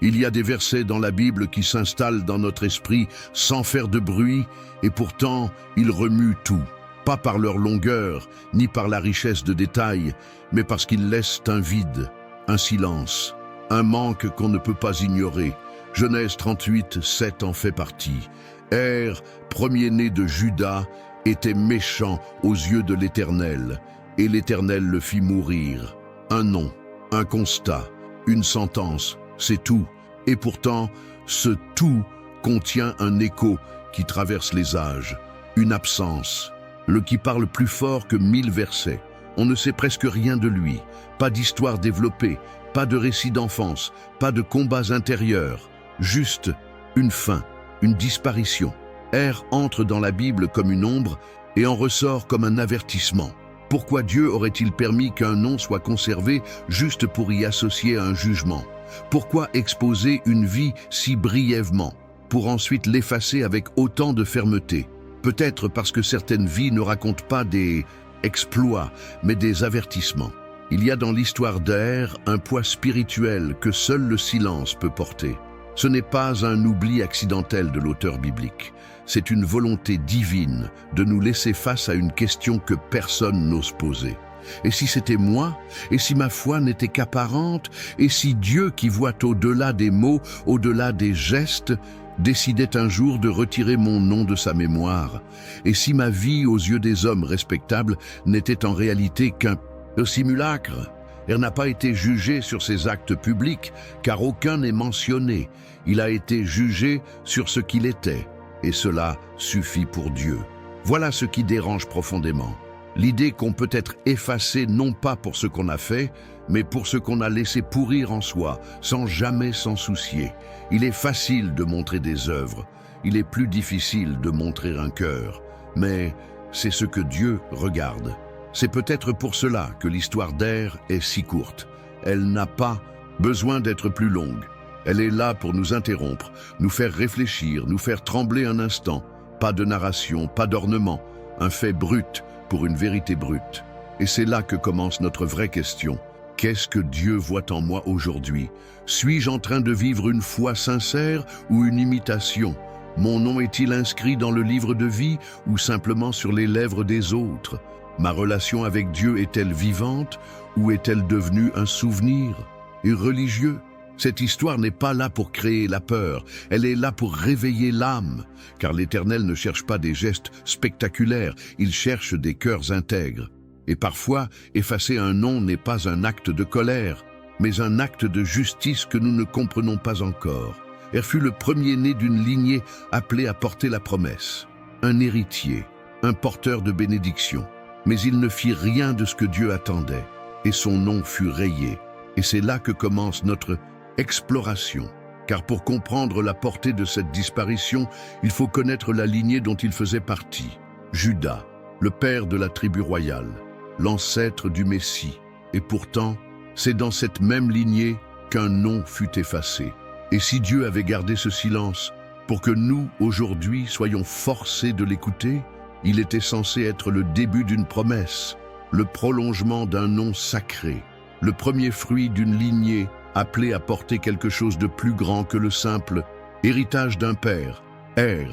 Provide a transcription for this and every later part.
Il y a des versets dans la Bible qui s'installent dans notre esprit sans faire de bruit, et pourtant ils remuent tout, pas par leur longueur, ni par la richesse de détails, mais parce qu'ils laissent un vide, un silence, un manque qu'on ne peut pas ignorer. Genèse 38, 7 en fait partie. Premier-né de Juda, était méchant aux yeux de l'Éternel, et l'Éternel le fit mourir. Un nom, un constat, une sentence, c'est tout. Et pourtant, ce tout contient un écho qui traverse les âges, une absence, le qui parle plus fort que 1000 versets. On ne sait presque rien de lui, pas d'histoire développée, pas de récit d'enfance, pas de combats intérieurs, juste une fin, une disparition. Entre dans la Bible comme une ombre et en ressort comme un avertissement. Pourquoi Dieu aurait-il permis qu'un nom soit conservé juste pour y associer un jugement? Pourquoi exposer une vie si brièvement, pour ensuite l'effacer avec autant de fermeté? Peut-être parce que certaines vies ne racontent pas des exploits, mais des avertissements. Il y a dans l'histoire un poids spirituel que seul le silence peut porter. Ce n'est pas un oubli accidentel de l'auteur biblique. C'est une volonté divine de nous laisser face à une question que personne n'ose poser. Et si c'était moi? Et si ma foi n'était qu'apparente? Et si Dieu, qui voit au-delà des mots, au-delà des gestes, décidait un jour de retirer mon nom de sa mémoire? Et si ma vie, aux yeux des hommes respectables, n'était en réalité qu'un simulacre? Elle n'a pas été jugée sur ses actes publics, car aucun n'est mentionné. Il a été jugé sur ce qu'il était, et cela suffit pour Dieu. Voilà ce qui dérange profondément. L'idée qu'on peut être effacé non pas pour ce qu'on a fait, mais pour ce qu'on a laissé pourrir en soi, sans jamais s'en soucier. Il est facile de montrer des œuvres, il est plus difficile de montrer un cœur. Mais c'est ce que Dieu regarde. C'est peut-être pour cela que l'histoire est si courte. Elle n'a pas besoin d'être plus longue. Elle est là pour nous interrompre, nous faire réfléchir, nous faire trembler un instant. Pas de narration, pas d'ornement, un fait brut pour une vérité brute. Et c'est là que commence notre vraie question. Qu'est-ce que Dieu voit en moi aujourd'hui? Suis-je en train de vivre une foi sincère ou une imitation? Mon nom est-il inscrit dans le livre de vie ou simplement sur les lèvres des autres? Ma relation avec Dieu est-elle vivante ou est-elle devenue un souvenir religieux? Cette histoire n'est pas là pour créer la peur, elle est là pour réveiller l'âme, car l'Éternel ne cherche pas des gestes spectaculaires, il cherche des cœurs intègres. Et parfois, effacer un nom n'est pas un acte de colère, mais un acte de justice que nous ne comprenons pas encore. Fut le premier-né d'une lignée appelée à porter la promesse, un héritier, un porteur de bénédiction. Mais il ne fit rien de ce que Dieu attendait, et son nom fut rayé. Et c'est là que commence notre exploration. Car pour comprendre la portée de cette disparition, il faut connaître la lignée dont il faisait partie. Juda, le père de la tribu royale, l'ancêtre du Messie. Et pourtant, c'est dans cette même lignée qu'un nom fut effacé. Et si Dieu avait gardé ce silence pour que nous, aujourd'hui, soyons forcés de l'écouter, il était censé être le début d'une promesse, le prolongement d'un nom sacré, le premier fruit d'une lignée appelée à porter quelque chose de plus grand que le simple héritage d'un père.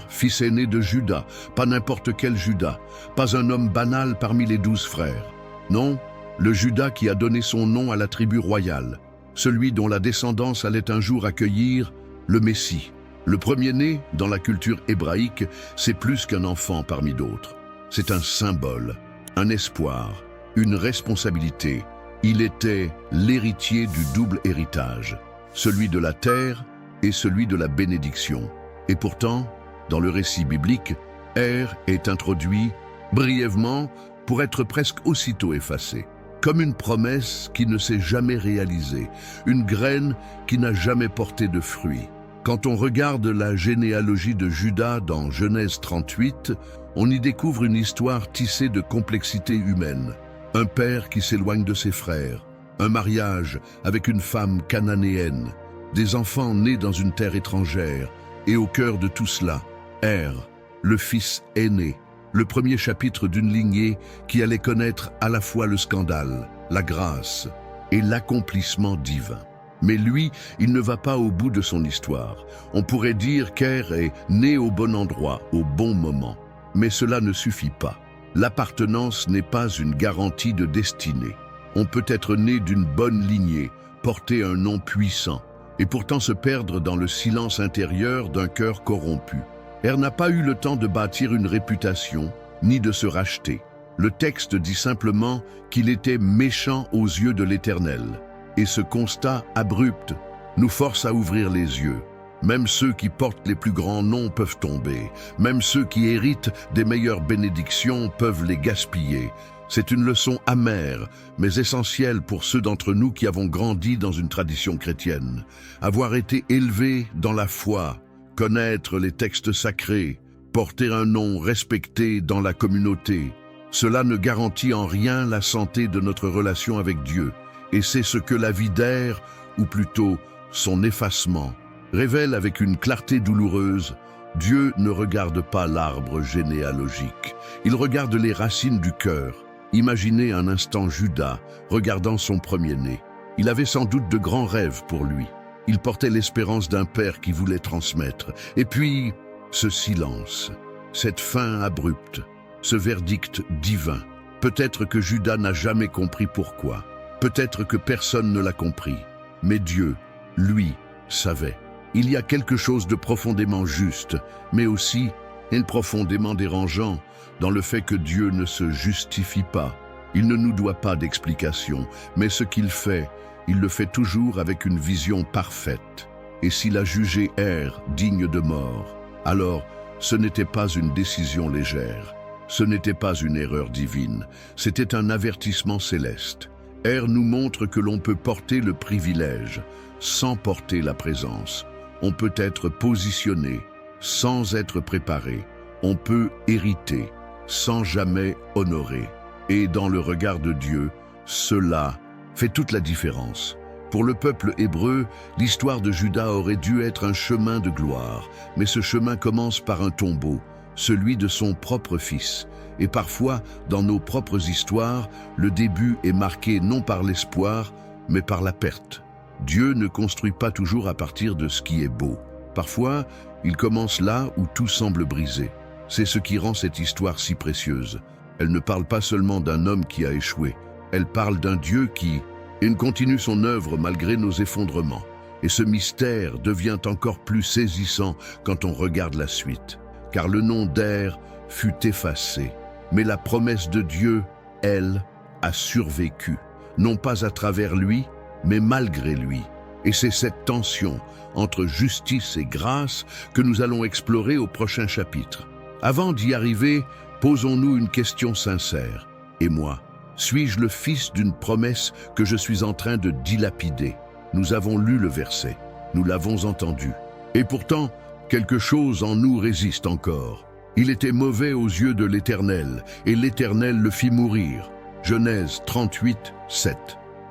Fils aîné de Juda, pas n'importe quel Juda, pas un homme banal parmi les 12 frères. Non, le Juda qui a donné son nom à la tribu royale, celui dont la descendance allait un jour accueillir le Messie. Le premier-né, dans la culture hébraïque, c'est plus qu'un enfant parmi d'autres. C'est un symbole, un espoir, une responsabilité. Il était l'héritier du double héritage, celui de la terre et celui de la bénédiction. Et pourtant, dans le récit biblique, est introduit brièvement pour être presque aussitôt effacé, comme une promesse qui ne s'est jamais réalisée, une graine qui n'a jamais porté de fruits. Quand on regarde la généalogie de Juda dans Genèse 38, on y découvre une histoire tissée de complexité humaine. Un père qui s'éloigne de ses frères, un mariage avec une femme cananéenne, des enfants nés dans une terre étrangère, et au cœur de tout cela, le fils aîné, le premier chapitre d'une lignée qui allait connaître à la fois le scandale, la grâce et l'accomplissement divin. Mais lui, il ne va pas au bout de son histoire. On pourrait dire qu'Er est né au bon endroit, au bon moment. Mais cela ne suffit pas. L'appartenance n'est pas une garantie de destinée. On peut être né d'une bonne lignée, porter un nom puissant, et pourtant se perdre dans le silence intérieur d'un cœur corrompu. Er n'a pas eu le temps de bâtir une réputation, ni de se racheter. Le texte dit simplement qu'il était méchant aux yeux de l'Éternel. Et ce constat abrupt nous force à ouvrir les yeux. Même ceux qui portent les plus grands noms peuvent tomber. Même ceux qui héritent des meilleures bénédictions peuvent les gaspiller. C'est une leçon amère, mais essentielle pour ceux d'entre nous qui avons grandi dans une tradition chrétienne. Avoir été élevés dans la foi, connaître les textes sacrés, porter un nom respecté dans la communauté, cela ne garantit en rien la santé de notre relation avec Dieu. Et c'est ce que la vie d'Er, ou plutôt son effacement, révèle avec une clarté douloureuse. Dieu ne regarde pas l'arbre généalogique, il regarde les racines du cœur. Imaginez un instant Judas regardant son premier-né. Il avait sans doute de grands rêves pour lui. Il portait l'espérance d'un père qui voulait transmettre. Et puis, ce silence, cette fin abrupte, ce verdict divin. Peut-être que Judas n'a jamais compris pourquoi. Peut-être que personne ne l'a compris. Mais Dieu, lui, savait. Il y a quelque chose de profondément juste, mais aussi profondément dérangeant dans le fait que Dieu ne se justifie pas. Il ne nous doit pas d'explication, mais ce qu'il fait, il le fait toujours avec une vision parfaite. Et s'il a jugé Er digne de mort, alors ce n'était pas une décision légère, ce n'était pas une erreur divine, c'était un avertissement céleste. Er nous montre que l'on peut porter le privilège sans porter la présence. On peut être positionné sans être préparé. On peut hériter sans jamais honorer. Et dans le regard de Dieu, cela fait toute la différence. Pour le peuple hébreu, l'histoire de Judas aurait dû être un chemin de gloire, mais ce chemin commence par un tombeau, celui de son propre fils. Et parfois, dans nos propres histoires, le début est marqué non par l'espoir, mais par la perte. Dieu ne construit pas toujours à partir de ce qui est beau. Parfois, il commence là où tout semble brisé. C'est ce qui rend cette histoire si précieuse. Elle ne parle pas seulement d'un homme qui a échoué. Elle parle d'un Dieu qui continue son œuvre malgré nos effondrements. Et ce mystère devient encore plus saisissant quand on regarde la suite. Car le nom d'Er fut effacé. Mais la promesse de Dieu, elle, a survécu. Non pas à travers lui, mais malgré lui. Et c'est cette tension entre justice et grâce que nous allons explorer au prochain chapitre. Avant d'y arriver, posons-nous une question sincère. Et moi, suis-je le fils d'une promesse que je suis en train de dilapider? Nous avons lu le verset, nous l'avons entendu. Et pourtant, quelque chose en nous résiste encore. Il était mauvais aux yeux de l'Éternel, et l'Éternel le fit mourir. Genèse 38, 7.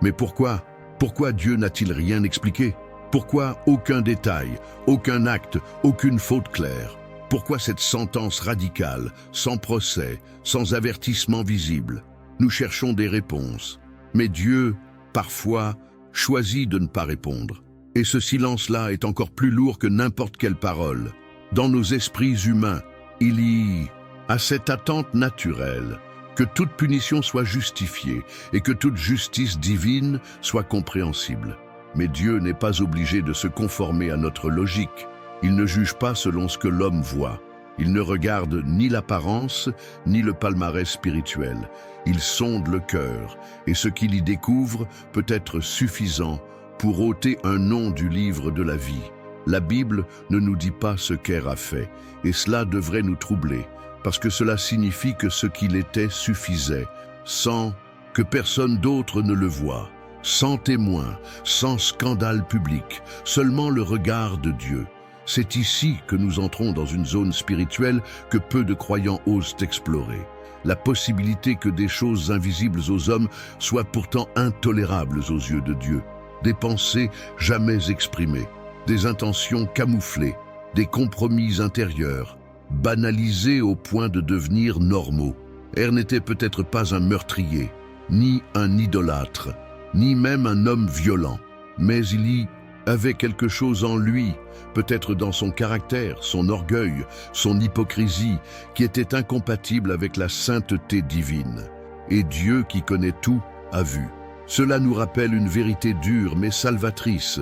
Mais pourquoi? Pourquoi Dieu n'a-t-il rien expliqué? Pourquoi aucun détail, aucun acte, aucune faute claire? Pourquoi cette sentence radicale, sans procès, sans avertissement visible? Nous cherchons des réponses. Mais Dieu, parfois, choisit de ne pas répondre. Et ce silence-là est encore plus lourd que n'importe quelle parole. Dans nos esprits humains, il y a cette attente naturelle que toute punition soit justifiée et que toute justice divine soit compréhensible. Mais Dieu n'est pas obligé de se conformer à notre logique. Il ne juge pas selon ce que l'homme voit. Il ne regarde ni l'apparence, ni le palmarès spirituel. Il sonde le cœur, et ce qu'il y découvre peut être suffisant pour ôter un nom du livre de la vie. La Bible ne nous dit pas ce qu'Er a fait, et cela devrait nous troubler, parce que cela signifie que ce qu'il était suffisait, sans que personne d'autre ne le voie, sans témoin, sans scandale public, seulement le regard de Dieu. C'est ici que nous entrons dans une zone spirituelle que peu de croyants osent explorer. La possibilité que des choses invisibles aux hommes soient pourtant intolérables aux yeux de Dieu. Des pensées jamais exprimées, des intentions camouflées, des compromis intérieurs, banalisés au point de devenir normaux. Er n'était peut-être pas un meurtrier, ni un idolâtre, ni même un homme violent. mais il y avait quelque chose en lui, peut-être dans son caractère, son orgueil, son hypocrisie, qui était incompatible avec la sainteté divine. Et Dieu, qui connaît tout, a vu. Cela nous rappelle une vérité dure mais salvatrice.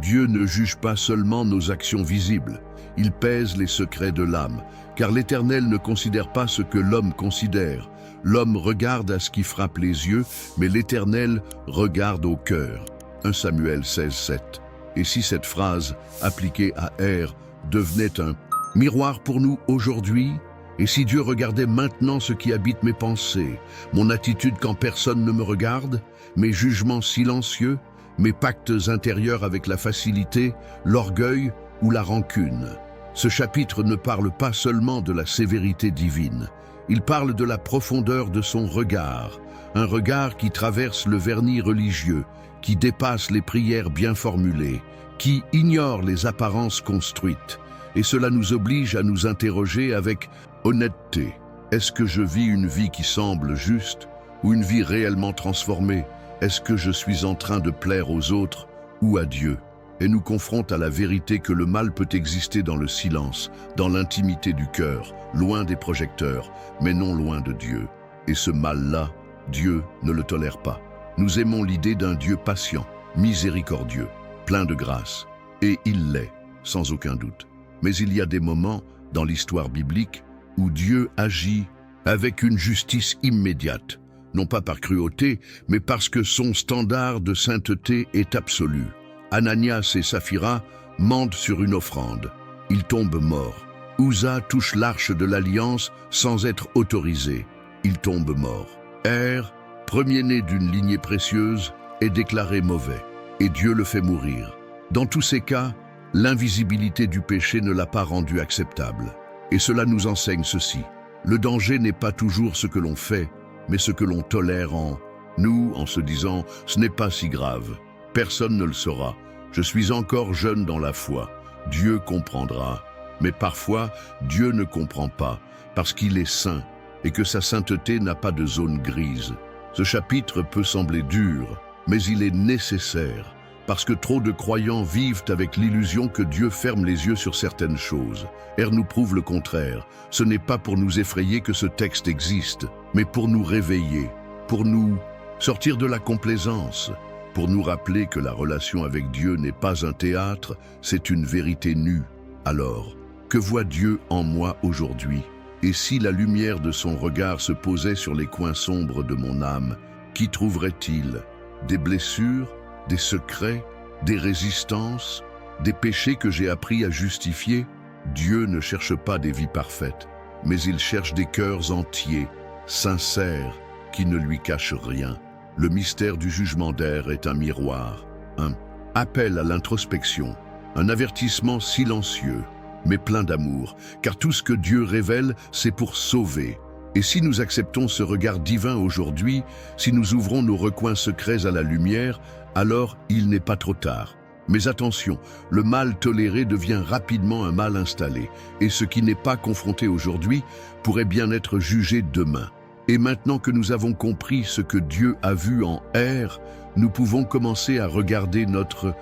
Dieu ne juge pas seulement nos actions visibles, il pèse les secrets de l'âme, car l'Éternel ne considère pas ce que l'homme considère. L'homme regarde à ce qui frappe les yeux, mais l'Éternel regarde au cœur. 1 Samuel 16:7. Et si cette phrase, appliquée à Er, devenait un miroir pour nous aujourd'hui? Et si Dieu regardait maintenant ce qui habite mes pensées, mon attitude quand personne ne me regarde, mes jugements silencieux, mes pactes intérieurs avec la facilité, l'orgueil ou la rancune? Ce chapitre ne parle pas seulement de la sévérité divine, il parle de la profondeur de son regard, un regard qui traverse le vernis religieux, qui dépasse les prières bien formulées, qui ignore les apparences construites. Et cela nous oblige à nous interroger avec honnêteté. Est-ce que je vis une vie qui semble juste ou une vie réellement transformée? Est-ce que je suis en train de plaire aux autres ou à Dieu? Et nous confronte à la vérité que le mal peut exister dans le silence, dans l'intimité du cœur, loin des projecteurs, mais non loin de Dieu. Et ce mal-là, Dieu ne le tolère pas. Nous aimons l'idée d'un Dieu patient, miséricordieux, plein de grâce. Et il l'est, sans aucun doute. Mais il y a des moments, dans l'histoire biblique, où Dieu agit avec une justice immédiate, non pas par cruauté, mais parce que son standard de sainteté est absolu. Ananias et Saphira mentent sur une offrande. Ils tombent morts. Uza touche l'arche de l'Alliance sans être autorisé. Il tombe mort. Er, premier-né d'une lignée précieuse, est déclaré mauvais, et Dieu le fait mourir. Dans tous ces cas, l'invisibilité du péché ne l'a pas rendu acceptable. Et cela nous enseigne ceci. Le danger n'est pas toujours ce que l'on fait, mais ce que l'on tolère en nous, en se disant « ce n'est pas si grave, personne ne le saura, je suis encore jeune dans la foi, Dieu comprendra ». Mais parfois, Dieu ne comprend pas, parce qu'il est saint, et que sa sainteté n'a pas de zone grise. Ce chapitre peut sembler dur, mais il est nécessaire, parce que trop de croyants vivent avec l'illusion que Dieu ferme les yeux sur certaines choses. Er nous prouve le contraire. Ce n'est pas pour nous effrayer que ce texte existe, mais pour nous réveiller, pour nous sortir de la complaisance, pour nous rappeler que la relation avec Dieu n'est pas un théâtre, c'est une vérité nue. Alors, que voit Dieu en moi aujourd'hui? Et si la lumière de son regard se posait sur les coins sombres de mon âme, qu'y trouverait-il? Des blessures, des secrets, des résistances, des péchés que j'ai appris à justifier? Dieu ne cherche pas des vies parfaites, mais il cherche des cœurs entiers, sincères, qui ne lui cachent rien. Le mystère du jugement d'Er est un miroir, un appel à l'introspection, un avertissement silencieux, mais plein d'amour, car tout ce que Dieu révèle, c'est pour sauver. Et si nous acceptons ce regard divin aujourd'hui, si nous ouvrons nos recoins secrets à la lumière, alors il n'est pas trop tard. Mais attention, le mal toléré devient rapidement un mal installé, et ce qui n'est pas confronté aujourd'hui pourrait bien être jugé demain. Et maintenant que nous avons compris ce que Dieu a vu en Er, nous pouvons commencer à regarder notre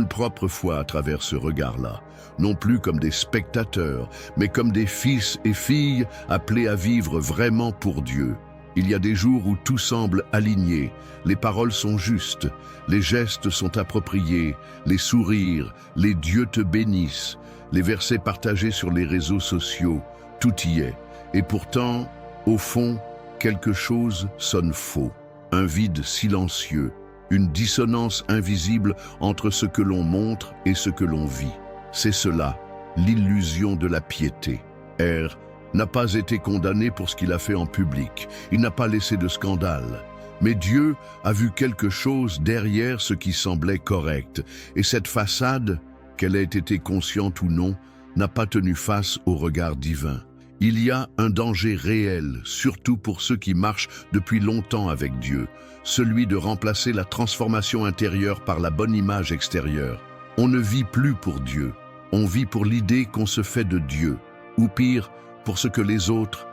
propre foi à travers ce regard-là, non plus comme des spectateurs, mais comme des fils et filles appelés à vivre vraiment pour Dieu. Il y a des jours où tout semble aligné, les paroles sont justes, les gestes sont appropriés, les sourires, les dieux te bénissent, les versets partagés sur les réseaux sociaux, tout y est. Et pourtant, au fond, quelque chose sonne faux, un vide silencieux, une dissonance invisible entre ce que l'on montre et ce que l'on vit. C'est cela, l'illusion de la piété. Er n'a pas été condamné pour ce qu'il a fait en public, il n'a pas laissé de scandale. Mais Dieu a vu quelque chose derrière ce qui semblait correct, et cette façade, qu'elle ait été consciente ou non, n'a pas tenu face au regard divin. Il y a un danger réel, surtout pour ceux qui marchent depuis longtemps avec Dieu, celui de remplacer la transformation intérieure par la bonne image extérieure. On ne vit plus pour Dieu, on vit pour l'idée qu'on se fait de Dieu, ou pire, pour ce que les autres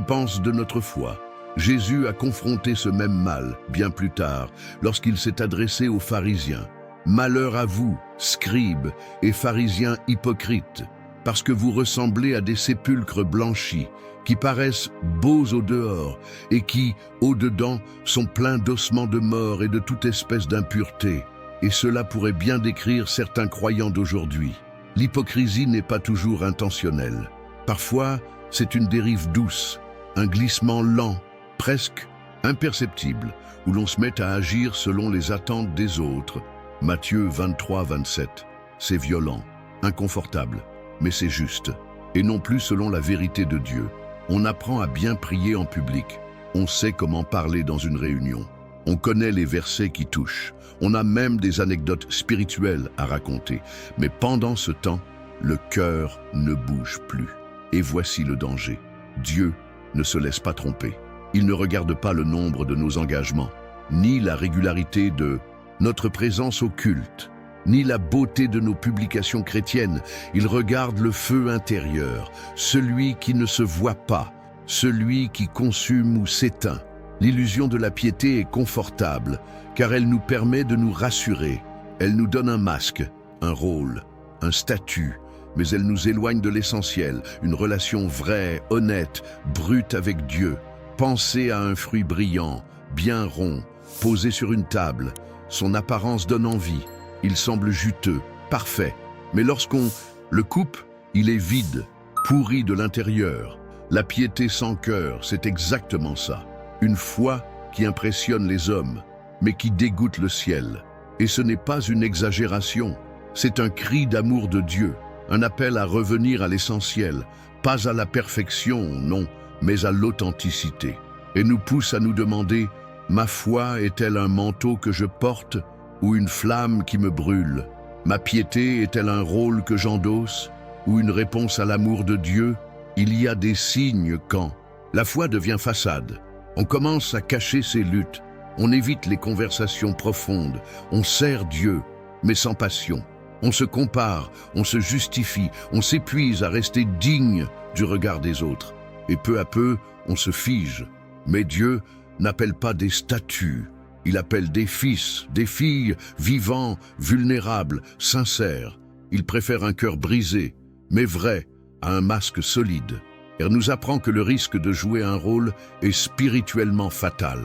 pensent de notre foi. Jésus a confronté ce même mal, bien plus tard, lorsqu'il s'est adressé aux pharisiens. Malheur à vous, scribes et pharisiens hypocrites, parce que vous ressemblez à des sépulcres blanchis, qui paraissent beaux au dehors et qui, au dedans, sont pleins d'ossements de mort et de toute espèce d'impureté. Et cela pourrait bien décrire certains croyants d'aujourd'hui. L'hypocrisie n'est pas toujours intentionnelle. Parfois, c'est une dérive douce, un glissement lent, presque imperceptible, où l'on se met à agir selon les attentes des autres. Matthieu 23, 27. C'est violent, inconfortable, mais c'est juste, et non plus selon la vérité de Dieu. On apprend à bien prier en public. On sait comment parler dans une réunion. On connaît les versets qui touchent. On a même des anecdotes spirituelles à raconter. Mais pendant ce temps, le cœur ne bouge plus. Et voici le danger. Dieu ne se laisse pas tromper. Il ne regarde pas le nombre de nos engagements, ni la régularité de notre présence au culte, ni la beauté de nos publications chrétiennes. Il regarde le feu intérieur, celui qui ne se voit pas, celui qui consume ou s'éteint. L'illusion de la piété est confortable, car elle nous permet de nous rassurer. Elle nous donne un masque, un rôle, un statut, mais elle nous éloigne de l'essentiel, une relation vraie, honnête, brute avec Dieu. Pensez à un fruit brillant, bien rond, posé sur une table. Son apparence donne envie. Il semble juteux, parfait. Mais lorsqu'on le coupe, il est vide, pourri de l'intérieur. La piété sans cœur, c'est exactement ça. Une foi qui impressionne les hommes, mais qui dégoûte le ciel. Et ce n'est pas une exagération, c'est un cri d'amour de Dieu, un appel à revenir à l'essentiel, pas à la perfection, non, mais à l'authenticité. Et nous pousse à nous demander, ma foi est-elle un manteau que je porte ou une flamme qui me brûle? Ma piété est-elle un rôle que j'endosse ou une réponse à l'amour de Dieu? Il y a des signes quand la foi devient façade. On commence à cacher ses luttes, on évite les conversations profondes, on sert Dieu, mais sans passion. On se compare, on se justifie, on s'épuise à rester digne du regard des autres. Et peu à peu, on se fige. Mais Dieu n'appelle pas des statues. Il appelle des fils, des filles, vivants, vulnérables, sincères. Il préfère un cœur brisé, mais vrai, à un masque solide. Il nous apprend que le risque de jouer un rôle est spirituellement fatal.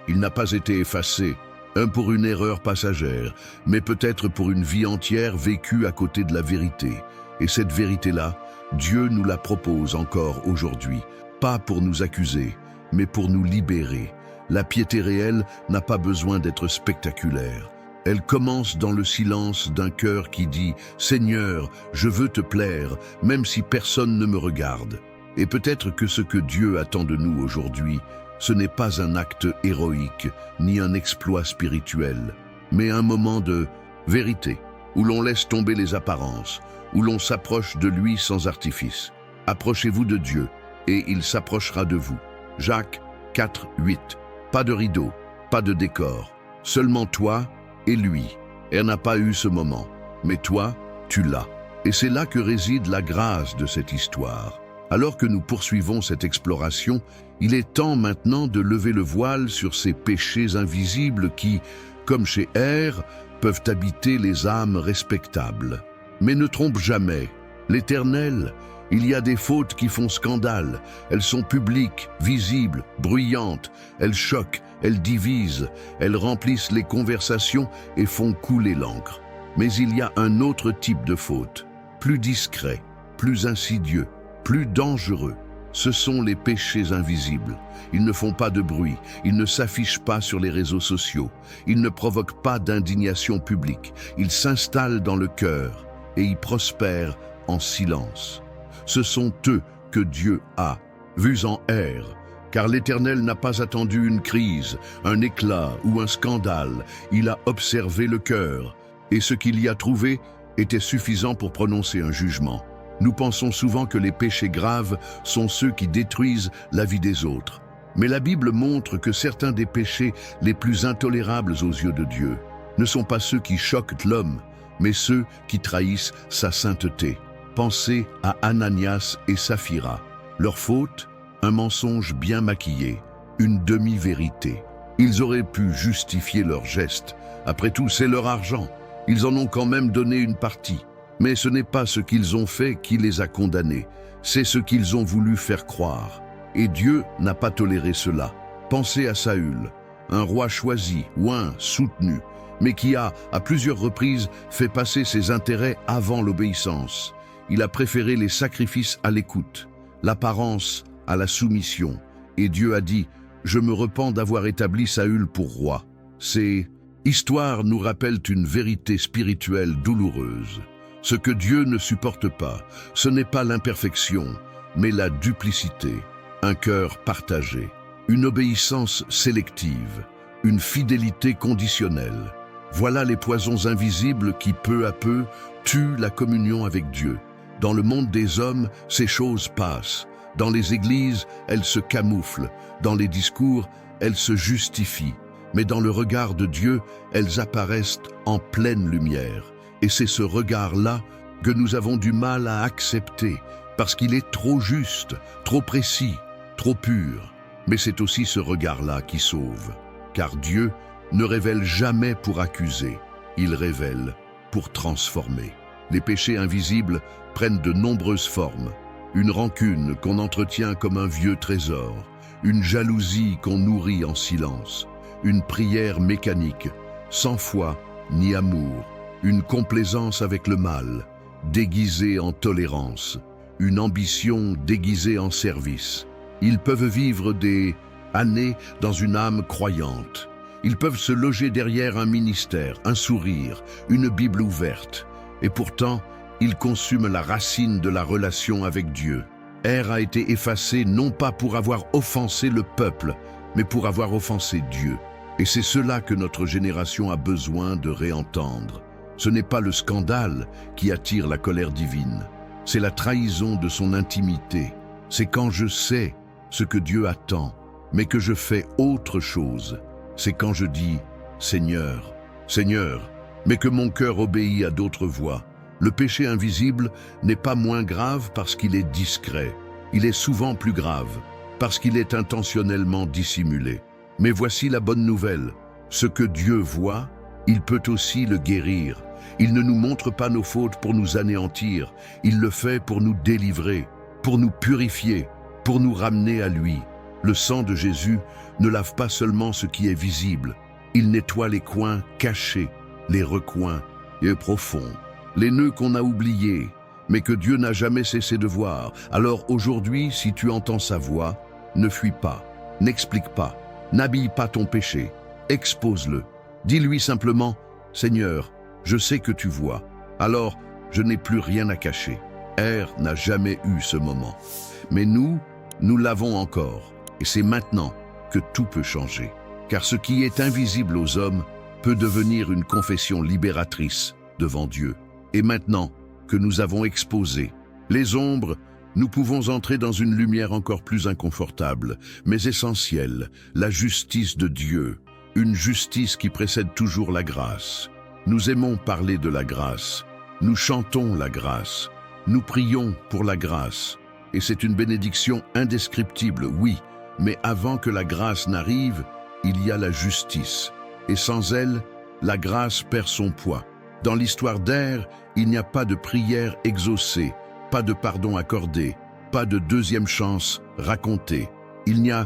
Il n'a pas été effacé, pour une erreur passagère, mais peut-être pour une vie entière vécue à côté de la vérité. Et cette vérité-là, Dieu nous la propose encore aujourd'hui, pas pour nous accuser, mais pour nous libérer. La piété réelle n'a pas besoin d'être spectaculaire. Elle commence dans le silence d'un cœur qui dit « Seigneur, je veux te plaire, même si personne ne me regarde ». Et peut-être que ce que Dieu attend de nous aujourd'hui, ce n'est pas un acte héroïque, ni un exploit spirituel, mais un moment de vérité, où l'on laisse tomber les apparences, où l'on s'approche de lui sans artifice. Approchez-vous de Dieu, et il s'approchera de vous. Jacques 4, 8. Pas de rideau, pas de décor, seulement toi et lui. Elle n'a pas eu ce moment, mais toi, tu l'as. Et c'est là que réside la grâce de cette histoire. Alors que nous poursuivons cette exploration, il est temps maintenant de lever le voile sur ces péchés invisibles qui, comme chez Er, peuvent habiter les âmes respectables. Mais ne trompe jamais, l'Éternel, il y a des fautes qui font scandale. Elles sont publiques, visibles, bruyantes, elles choquent, elles divisent, elles remplissent les conversations et font couler l'encre. Mais il y a un autre type de faute, plus discret, plus insidieux, plus dangereux. Ce sont les péchés invisibles. Ils ne font pas de bruit, ils ne s'affichent pas sur les réseaux sociaux, ils ne provoquent pas d'indignation publique, ils s'installent dans le cœur et y prospèrent en silence. Ce sont eux que Dieu a vus en Er, car l'Éternel n'a pas attendu une crise, un éclat ou un scandale, il a observé le cœur, et ce qu'il y a trouvé était suffisant pour prononcer un jugement. Nous pensons souvent que les péchés graves sont ceux qui détruisent la vie des autres. Mais la Bible montre que certains des péchés les plus intolérables aux yeux de Dieu ne sont pas ceux qui choquent l'homme, mais ceux qui trahissent sa sainteté. Pensez à Ananias et Saphira. Leur faute, un mensonge bien maquillé, une demi-vérité. Ils auraient pu justifier leurs gestes. Après tout, c'est leur argent. Ils en ont quand même donné une partie. Mais ce n'est pas ce qu'ils ont fait qui les a condamnés, c'est ce qu'ils ont voulu faire croire. Et Dieu n'a pas toléré cela. Pensez à Saül, un roi choisi, oint, soutenu, mais qui a, à plusieurs reprises, fait passer ses intérêts avant l'obéissance. Il a préféré les sacrifices à l'écoute, l'apparence à la soumission. Et Dieu a dit, « Je me repens d'avoir établi Saül pour roi. » Ces histoires nous rappellent une vérité spirituelle douloureuse. Ce que Dieu ne supporte pas, ce n'est pas l'imperfection, mais la duplicité, un cœur partagé, une obéissance sélective, une fidélité conditionnelle. Voilà les poisons invisibles qui, peu à peu, tuent la communion avec Dieu. Dans le monde des hommes, ces choses passent. Dans les églises, elles se camouflent. Dans les discours, elles se justifient. Mais dans le regard de Dieu, elles apparaissent en pleine lumière. Et c'est ce regard-là que nous avons du mal à accepter, parce qu'il est trop juste, trop précis, trop pur. Mais c'est aussi ce regard-là qui sauve. Car Dieu ne révèle jamais pour accuser, il révèle pour transformer. Les péchés invisibles prennent de nombreuses formes. Une rancune qu'on entretient comme un vieux trésor, une jalousie qu'on nourrit en silence, une prière mécanique, sans foi ni amour, une complaisance avec le mal, déguisée en tolérance, une ambition déguisée en service. Ils peuvent vivre des années dans une âme croyante. Ils peuvent se loger derrière un ministère, un sourire, une Bible ouverte. Et pourtant, ils consument la racine de la relation avec Dieu. Er a été effacé non pas pour avoir offensé le peuple, mais pour avoir offensé Dieu. Et c'est cela que notre génération a besoin de réentendre. Ce n'est pas le scandale qui attire la colère divine, c'est la trahison de son intimité. C'est quand je sais ce que Dieu attend, mais que je fais autre chose. C'est quand je dis « Seigneur, Seigneur », mais que mon cœur obéit à d'autres voix. Le péché invisible n'est pas moins grave parce qu'il est discret. Il est souvent plus grave parce qu'il est intentionnellement dissimulé. Mais voici la bonne nouvelle. Ce que Dieu voit, il peut aussi le guérir. Il ne nous montre pas nos fautes pour nous anéantir. Il le fait pour nous délivrer, pour nous purifier, pour nous ramener à lui. Le sang de Jésus ne lave pas seulement ce qui est visible. Il nettoie les coins cachés, les recoins et profonds, les nœuds qu'on a oubliés, mais que Dieu n'a jamais cessé de voir. Alors aujourd'hui, si tu entends sa voix, ne fuis pas, n'explique pas, n'habille pas ton péché, expose-le. Dis-lui simplement, « Seigneur, je sais que tu vois, alors je n'ai plus rien à cacher. » Er n'a jamais eu ce moment. Mais nous l'avons encore. Et c'est maintenant que tout peut changer. Car ce qui est invisible aux hommes peut devenir une confession libératrice devant Dieu. Et maintenant que nous avons exposé les ombres, nous pouvons entrer dans une lumière encore plus inconfortable, mais essentielle, la justice de Dieu. Une justice qui précède toujours la grâce. Nous aimons parler de la grâce. Nous chantons la grâce. Nous prions pour la grâce. Et c'est une bénédiction indescriptible, oui. Mais avant que la grâce n'arrive, il y a la justice. Et sans elle, la grâce perd son poids. Dans l'histoire d'Er, il n'y a pas de prière exaucée, pas de pardon accordé, pas de deuxième chance racontée. Il n'y a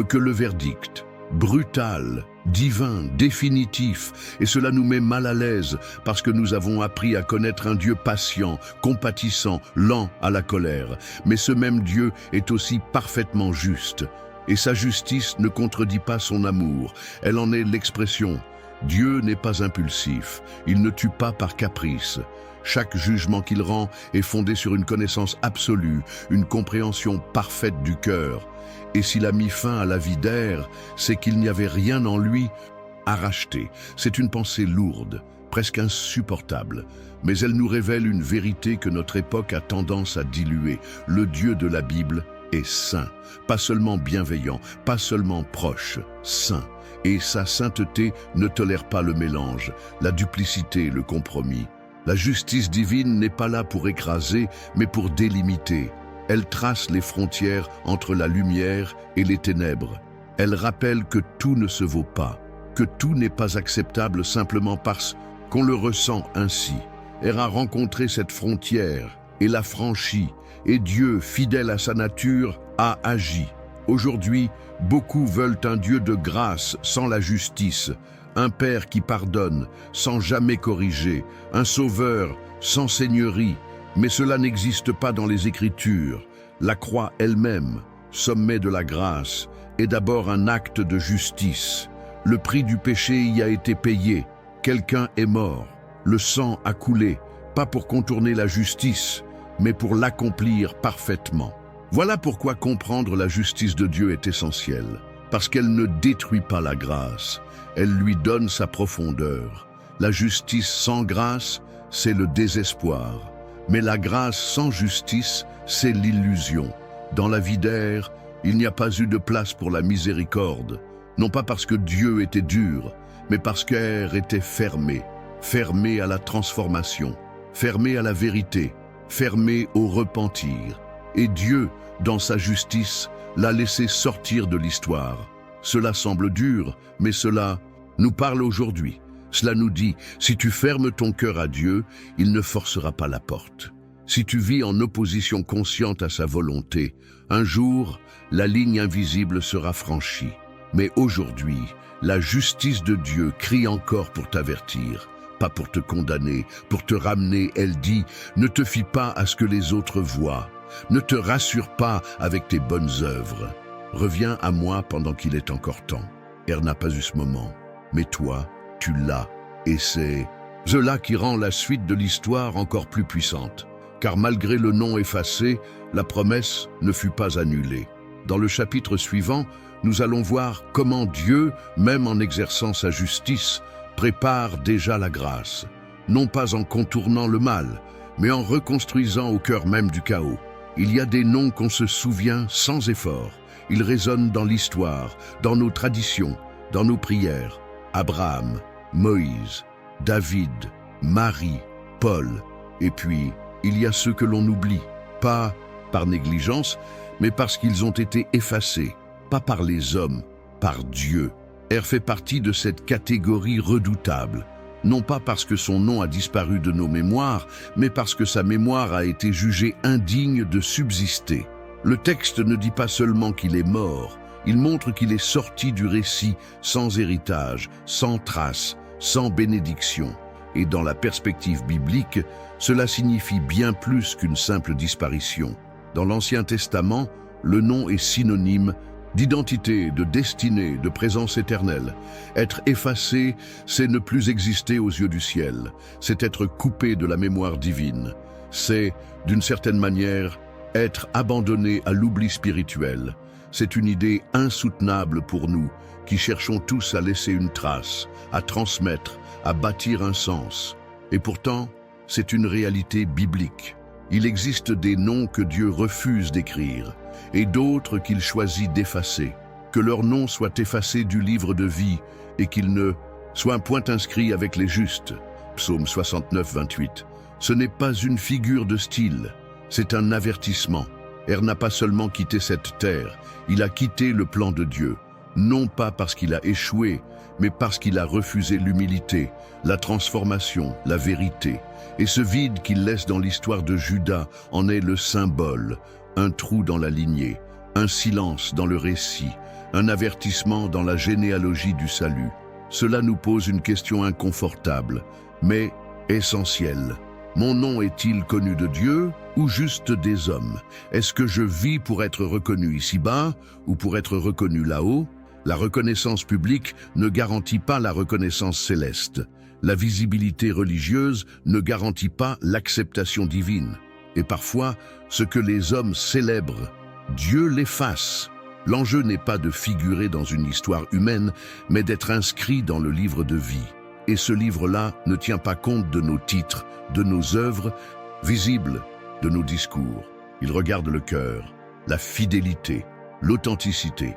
que le verdict, brutal, divin, définitif, et cela nous met mal à l'aise parce que nous avons appris à connaître un Dieu patient, compatissant, lent à la colère. Mais ce même Dieu est aussi parfaitement juste. Et sa justice ne contredit pas son amour, elle en est l'expression. Dieu n'est pas impulsif, il ne tue pas par caprice. Chaque jugement qu'il rend est fondé sur une connaissance absolue, une compréhension parfaite du cœur. Et s'il a mis fin à la vie d'Er, c'est qu'il n'y avait rien en lui à racheter. C'est une pensée lourde, presque insupportable, mais elle nous révèle une vérité que notre époque a tendance à diluer. Le Dieu de la Bible est saint, pas seulement bienveillant, pas seulement proche, saint. Et sa sainteté ne tolère pas le mélange, la duplicité, le compromis. La justice divine n'est pas là pour écraser, mais pour délimiter. Elle trace les frontières entre la lumière et les ténèbres. Elle rappelle que tout ne se vaut pas, que tout n'est pas acceptable simplement parce qu'on le ressent ainsi. R a rencontré cette frontière et l'a franchie, et Dieu, fidèle à sa nature, a agi. Aujourd'hui, beaucoup veulent un Dieu de grâce sans la justice, un Père qui pardonne sans jamais corriger, un Sauveur sans seigneurie, mais cela n'existe pas dans les Écritures. La croix elle-même, sommet de la grâce, est d'abord un acte de justice. Le prix du péché y a été payé, quelqu'un est mort, le sang a coulé, pas pour contourner la justice, mais pour l'accomplir parfaitement. Voilà pourquoi comprendre la justice de Dieu est essentiel, parce qu'elle ne détruit pas la grâce, elle lui donne sa profondeur. La justice sans grâce, c'est le désespoir, mais la grâce sans justice, c'est l'illusion. Dans la vie d'Ève, il n'y a pas eu de place pour la miséricorde, non pas parce que Dieu était dur, mais parce qu'Ève était fermée à la transformation, fermée à la vérité, fermée au repentir. Et Dieu, dans sa justice, l'a laissé sortir de l'histoire. Cela semble dur, mais cela nous parle aujourd'hui. Cela nous dit, si tu fermes ton cœur à Dieu, il ne forcera pas la porte. Si tu vis en opposition consciente à sa volonté, un jour, la ligne invisible sera franchie. Mais aujourd'hui, la justice de Dieu crie encore pour t'avertir, pas pour te condamner, pour te ramener. Elle dit, ne te fie pas à ce que les autres voient. Ne te rassure pas avec tes bonnes œuvres. Reviens à moi pendant qu'il est encore temps. Elle n'a pas eu ce moment, mais toi, tu l'as. Et c'est cela qui rend la suite de l'histoire encore plus puissante. Car malgré le nom effacé, la promesse ne fut pas annulée. Dans le chapitre suivant, nous allons voir comment Dieu, même en exerçant sa justice, prépare déjà la grâce. Non pas en contournant le mal, mais en reconstruisant au cœur même du chaos. Il y a des noms qu'on se souvient sans effort. Ils résonnent dans l'histoire, dans nos traditions, dans nos prières. Abraham, Moïse, David, Marie, Paul. Et puis, il y a ceux que l'on oublie, pas par négligence, mais parce qu'ils ont été effacés, pas par les hommes, par Dieu. Elle fait partie de cette catégorie redoutable. Non pas parce que son nom a disparu de nos mémoires, mais parce que sa mémoire a été jugée indigne de subsister. Le texte ne dit pas seulement qu'il est mort, il montre qu'il est sorti du récit sans héritage, sans trace, sans bénédiction. Et dans la perspective biblique, cela signifie bien plus qu'une simple disparition. Dans l'Ancien Testament, le nom est synonyme d'identité, de destinée, de présence éternelle. Être effacé, c'est ne plus exister aux yeux du ciel. C'est être coupé de la mémoire divine. C'est, d'une certaine manière, être abandonné à l'oubli spirituel. C'est une idée insoutenable pour nous, qui cherchons tous à laisser une trace, à transmettre, à bâtir un sens. Et pourtant, c'est une réalité biblique. Il existe des noms que Dieu refuse d'écrire, et d'autres qu'il choisit d'effacer. Que leur nom soit effacé du livre de vie, et qu'il ne soit point inscrit avec les justes. Psaume 69, 28. Ce n'est pas une figure de style, c'est un avertissement. Er n'a pas seulement quitté cette terre, il a quitté le plan de Dieu. Non pas parce qu'il a échoué, mais parce qu'il a refusé l'humilité, la transformation, la vérité. Et ce vide qu'il laisse dans l'histoire de Juda en est le symbole, un trou dans la lignée, un silence dans le récit, un avertissement dans la généalogie du salut. Cela nous pose une question inconfortable, mais essentielle. Mon nom est-il connu de Dieu ou juste des hommes? Est-ce que je vis pour être reconnu ici-bas ou pour être reconnu là-haut? La reconnaissance publique ne garantit pas la reconnaissance céleste. La visibilité religieuse ne garantit pas l'acceptation divine. Et parfois, ce que les hommes célèbrent, Dieu l'efface. L'enjeu n'est pas de figurer dans une histoire humaine, mais d'être inscrit dans le livre de vie. Et ce livre-là ne tient pas compte de nos titres, de nos œuvres visibles, de nos discours. Il regarde le cœur, la fidélité, l'authenticité.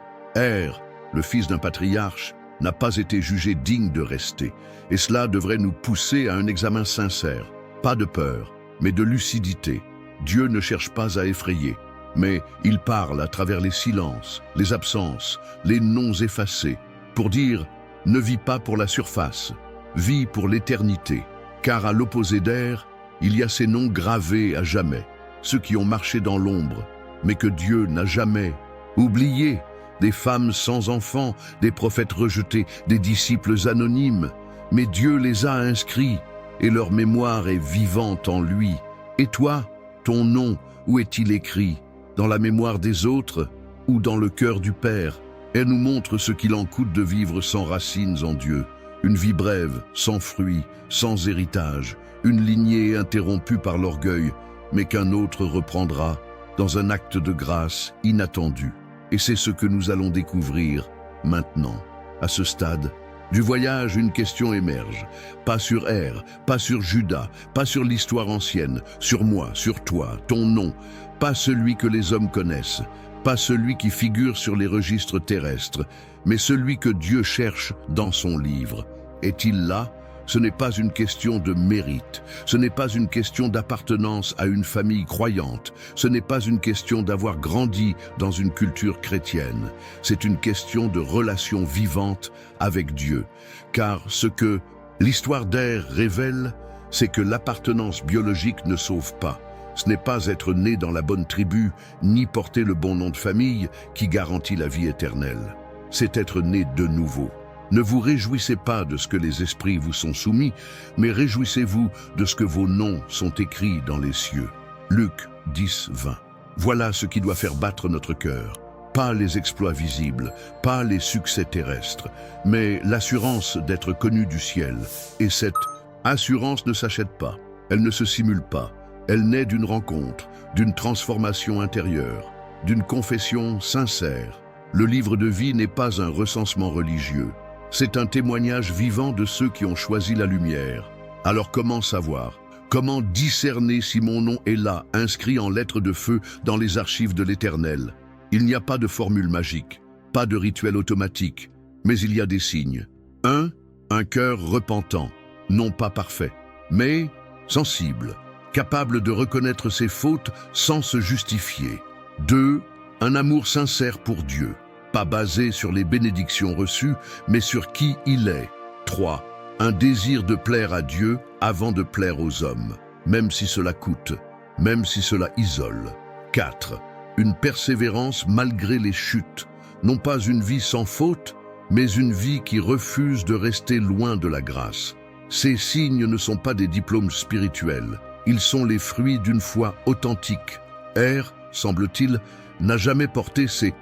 Le fils d'un patriarche, n'a pas été jugé digne de rester. Et cela devrait nous pousser à un examen sincère. Pas de peur, mais de lucidité. Dieu ne cherche pas à effrayer, mais il parle à travers les silences, les absences, les noms effacés, pour dire « ne vis pas pour la surface, vie pour l'éternité. Car à l'opposé d'Er, il y a ces noms gravés à jamais, ceux qui ont marché dans l'ombre, mais que Dieu n'a jamais oubliés, des femmes sans enfants, des prophètes rejetés, des disciples anonymes. Mais Dieu les a inscrits, et leur mémoire est vivante en lui. Et toi, ton nom, où est-il écrit? Dans la mémoire des autres ou dans le cœur du Père? Elle nous montre ce qu'il en coûte de vivre sans racines en Dieu, une vie brève, sans fruits, sans héritage, une lignée interrompue par l'orgueil, mais qu'un autre reprendra dans un acte de grâce inattendu. Et c'est ce que nous allons découvrir maintenant. À ce stade du voyage, une question émerge. Pas sur Er, pas sur Judas, pas sur l'histoire ancienne, sur moi, sur toi, ton nom, pas celui que les hommes connaissent, pas celui qui figure sur les registres terrestres, mais celui que Dieu cherche dans son livre. Est-il là? Ce n'est pas une question de mérite, ce n'est pas une question d'appartenance à une famille croyante, ce n'est pas une question d'avoir grandi dans une culture chrétienne, c'est une question de relation vivante avec Dieu. Car ce que l'histoire d'Er révèle, c'est que l'appartenance biologique ne sauve pas. Ce n'est pas être né dans la bonne tribu, ni porter le bon nom de famille qui garantit la vie éternelle. C'est être né de nouveau. Ne vous réjouissez pas de ce que les esprits vous sont soumis, mais réjouissez-vous de ce que vos noms sont écrits dans les cieux. Luc 10, 20. Voilà ce qui doit faire battre notre cœur. Pas les exploits visibles, pas les succès terrestres, mais l'assurance d'être connu du ciel. Et cette assurance ne s'achète pas, elle ne se simule pas, elle naît d'une rencontre, d'une transformation intérieure, d'une confession sincère. Le livre de vie n'est pas un recensement religieux. C'est un témoignage vivant de ceux qui ont choisi la lumière. Alors comment savoir? Comment discerner si mon nom est là, inscrit en lettres de feu dans les archives de l'Éternel? Il n'y a pas de formule magique, pas de rituel automatique, mais il y a des signes. 1. Un cœur repentant, non pas parfait, mais sensible, capable de reconnaître ses fautes sans se justifier. 2. Un amour sincère pour Dieu. Pas basé sur les bénédictions reçues, mais sur qui il est. 3. Un désir de plaire à Dieu avant de plaire aux hommes, même si cela coûte, même si cela isole. 4. Une persévérance malgré les chutes, non pas une vie sans faute, mais une vie qui refuse de rester loin de la grâce. Ces signes ne sont pas des diplômes spirituels, ils sont les fruits d'une foi authentique. Er, semble-t-il, n'a jamais porté ces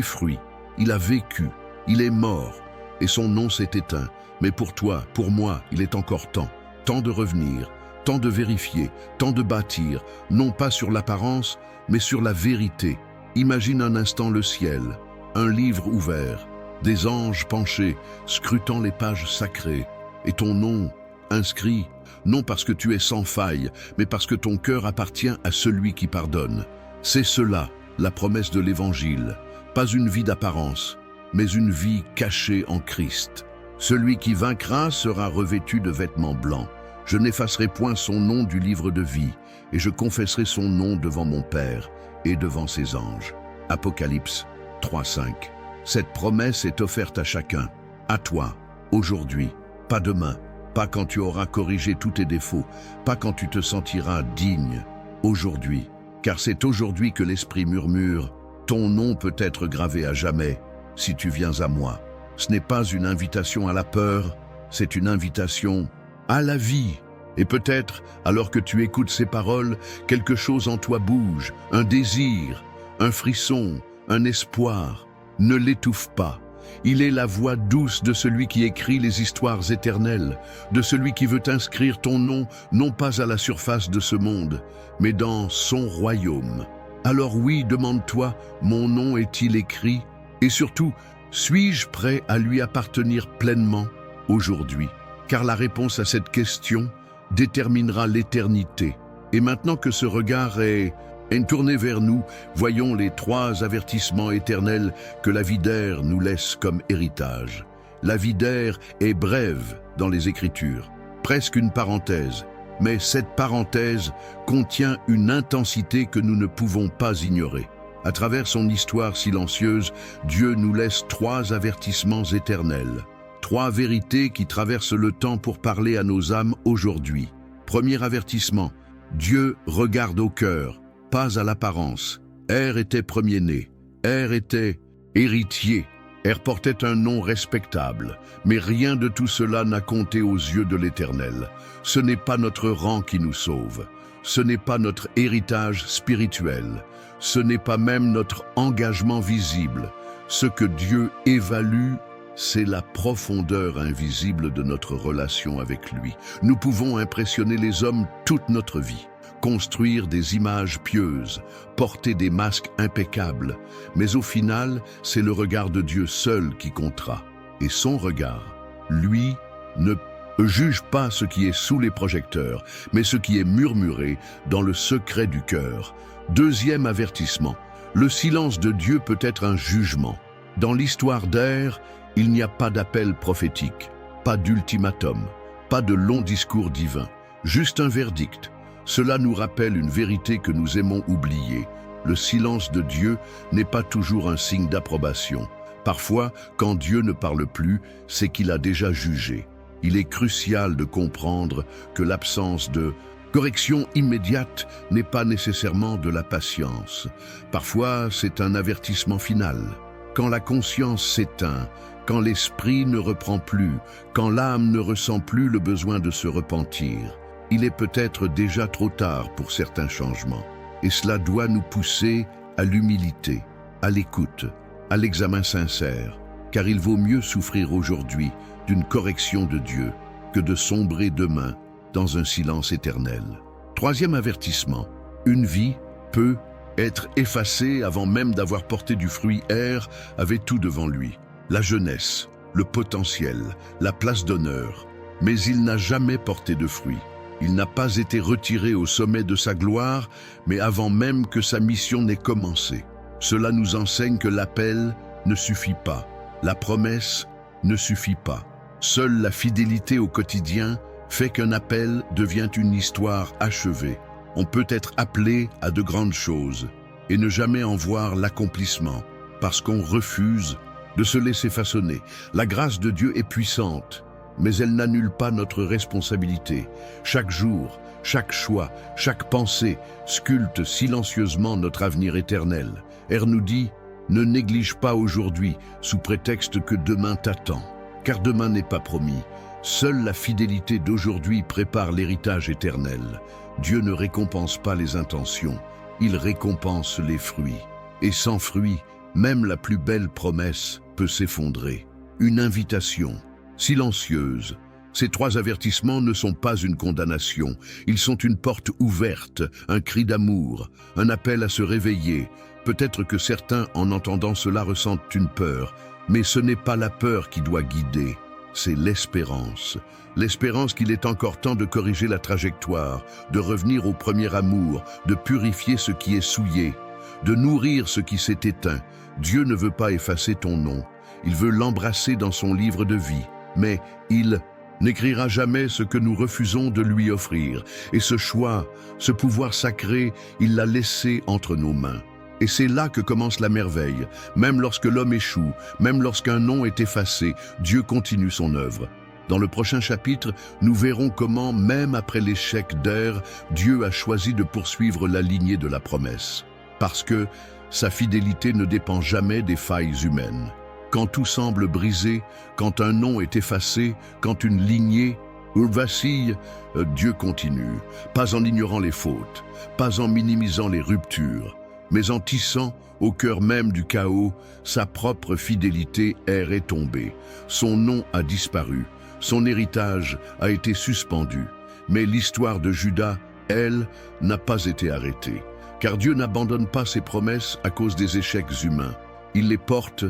fruits. Il a vécu, il est mort, et son nom s'est éteint. Mais pour toi, pour moi, il est encore temps. Temps de revenir, temps de vérifier, temps de bâtir, non pas sur l'apparence, mais sur la vérité. Imagine un instant le ciel, un livre ouvert, des anges penchés, scrutant les pages sacrées, et ton nom inscrit, non parce que tu es sans faille, mais parce que ton cœur appartient à celui qui pardonne. C'est cela, la promesse de l'Évangile. Pas une vie d'apparence, mais une vie cachée en Christ. Celui qui vaincra sera revêtu de vêtements blancs. Je n'effacerai point son nom du livre de vie, et je confesserai son nom devant mon Père et devant ses anges. Apocalypse 3:5. Cette promesse est offerte à chacun, à toi, aujourd'hui, pas demain, pas quand tu auras corrigé tous tes défauts, pas quand tu te sentiras digne, aujourd'hui. Car c'est aujourd'hui que l'Esprit murmure: ton nom peut être gravé à jamais si tu viens à moi. Ce n'est pas une invitation à la peur, c'est une invitation à la vie. Et peut-être, alors que tu écoutes ces paroles, quelque chose en toi bouge, un désir, un frisson, un espoir. Ne l'étouffe pas. Il est la voix douce de celui qui écrit les histoires éternelles, de celui qui veut inscrire ton nom, non pas à la surface de ce monde, mais dans son royaume. Alors oui, demande-toi, mon nom est-il écrit? Et surtout, suis-je prêt à lui appartenir pleinement aujourd'hui? Car la réponse à cette question déterminera l'éternité. Et maintenant que ce regard est tourné vers nous, voyons les 3 avertissements éternels que la vie d'Er nous laisse comme héritage. La vie d'Er est brève dans les Écritures, presque une parenthèse. Mais cette parenthèse contient une intensité que nous ne pouvons pas ignorer. À travers son histoire silencieuse, Dieu nous laisse 3 avertissements éternels. 3 vérités qui traversent le temps pour parler à nos âmes aujourd'hui. Premier avertissement, Dieu regarde au cœur, pas à l'apparence. Er était premier-né, Er était héritier, Er portait un nom respectable, mais rien de tout cela n'a compté aux yeux de l'Éternel. Ce n'est pas notre rang qui nous sauve, ce n'est pas notre héritage spirituel, ce n'est pas même notre engagement visible. Ce que Dieu évalue, c'est la profondeur invisible de notre relation avec lui. Nous pouvons impressionner les hommes toute notre vie, construire des images pieuses, porter des masques impeccables, mais au final, c'est le regard de Dieu seul qui comptera. Et son regard, lui, ne juge pas ce qui est sous les projecteurs, mais ce qui est murmuré dans le secret du cœur. Deuxième avertissement, le silence de Dieu peut être un jugement. Dans l'histoire d'Er, il n'y a pas d'appel prophétique, pas d'ultimatum, pas de long discours divin, juste un verdict. Cela nous rappelle une vérité que nous aimons oublier. Le silence de Dieu n'est pas toujours un signe d'approbation. Parfois, quand Dieu ne parle plus, c'est qu'il a déjà jugé. Il est crucial de comprendre que l'absence de correction immédiate n'est pas nécessairement de la patience. Parfois, c'est un avertissement final. Quand la conscience s'éteint, quand l'esprit ne reprend plus, quand l'âme ne ressent plus le besoin de se repentir, il est peut-être déjà trop tard pour certains changements. Et cela doit nous pousser à l'humilité, à l'écoute, à l'examen sincère, car il vaut mieux souffrir aujourd'hui d'une correction de Dieu que de sombrer demain dans un silence éternel. Troisième avertissement, une vie peut être effacée avant même d'avoir porté du fruit. Er avait tout devant lui, la jeunesse, le potentiel, la place d'honneur, mais il n'a jamais porté de fruit. Il n'a pas été retiré au sommet de sa gloire, mais avant même que sa mission n'ait commencé. Cela nous enseigne que l'appel ne suffit pas, la promesse ne suffit pas. Seule la fidélité au quotidien fait qu'un appel devient une histoire achevée. On peut être appelé à de grandes choses et ne jamais en voir l'accomplissement parce qu'on refuse de se laisser façonner. La grâce de Dieu est puissante, mais elle n'annule pas notre responsabilité. Chaque jour, chaque choix, chaque pensée sculpte silencieusement notre avenir éternel. Er nous dit, ne néglige pas aujourd'hui sous prétexte que demain t'attend, car demain n'est pas promis. Seule la fidélité d'aujourd'hui prépare l'héritage éternel. Dieu ne récompense pas les intentions, il récompense les fruits. Et sans fruits, même la plus belle promesse peut s'effondrer. Une invitation silencieuse. Ces 3 avertissements ne sont pas une condamnation, ils sont une porte ouverte, un cri d'amour, un appel à se réveiller. Peut-être que certains, en entendant cela, ressentent une peur, mais ce n'est pas la peur qui doit guider, c'est l'espérance. L'espérance qu'il est encore temps de corriger la trajectoire, de revenir au premier amour, de purifier ce qui est souillé, de nourrir ce qui s'est éteint. Dieu ne veut pas effacer ton nom, il veut l'embrasser dans son livre de vie, mais il n'écrira jamais ce que nous refusons de lui offrir. Et ce choix, ce pouvoir sacré, il l'a laissé entre nos mains. Et c'est là que commence la merveille. Même lorsque l'homme échoue, même lorsqu'un nom est effacé, Dieu continue son œuvre. Dans le prochain chapitre, nous verrons comment, même après l'échec d'Er, Dieu a choisi de poursuivre la lignée de la promesse. Parce que sa fidélité ne dépend jamais des failles humaines. Quand tout semble brisé, quand un nom est effacé, quand une lignée vacille, Dieu continue, pas en ignorant les fautes, pas en minimisant les ruptures, mais en tissant, au cœur même du chaos, sa propre fidélité. Er est tombée, son nom a disparu, son héritage a été suspendu, mais l'histoire de Juda, elle, n'a pas été arrêtée, car Dieu n'abandonne pas ses promesses à cause des échecs humains, il les porte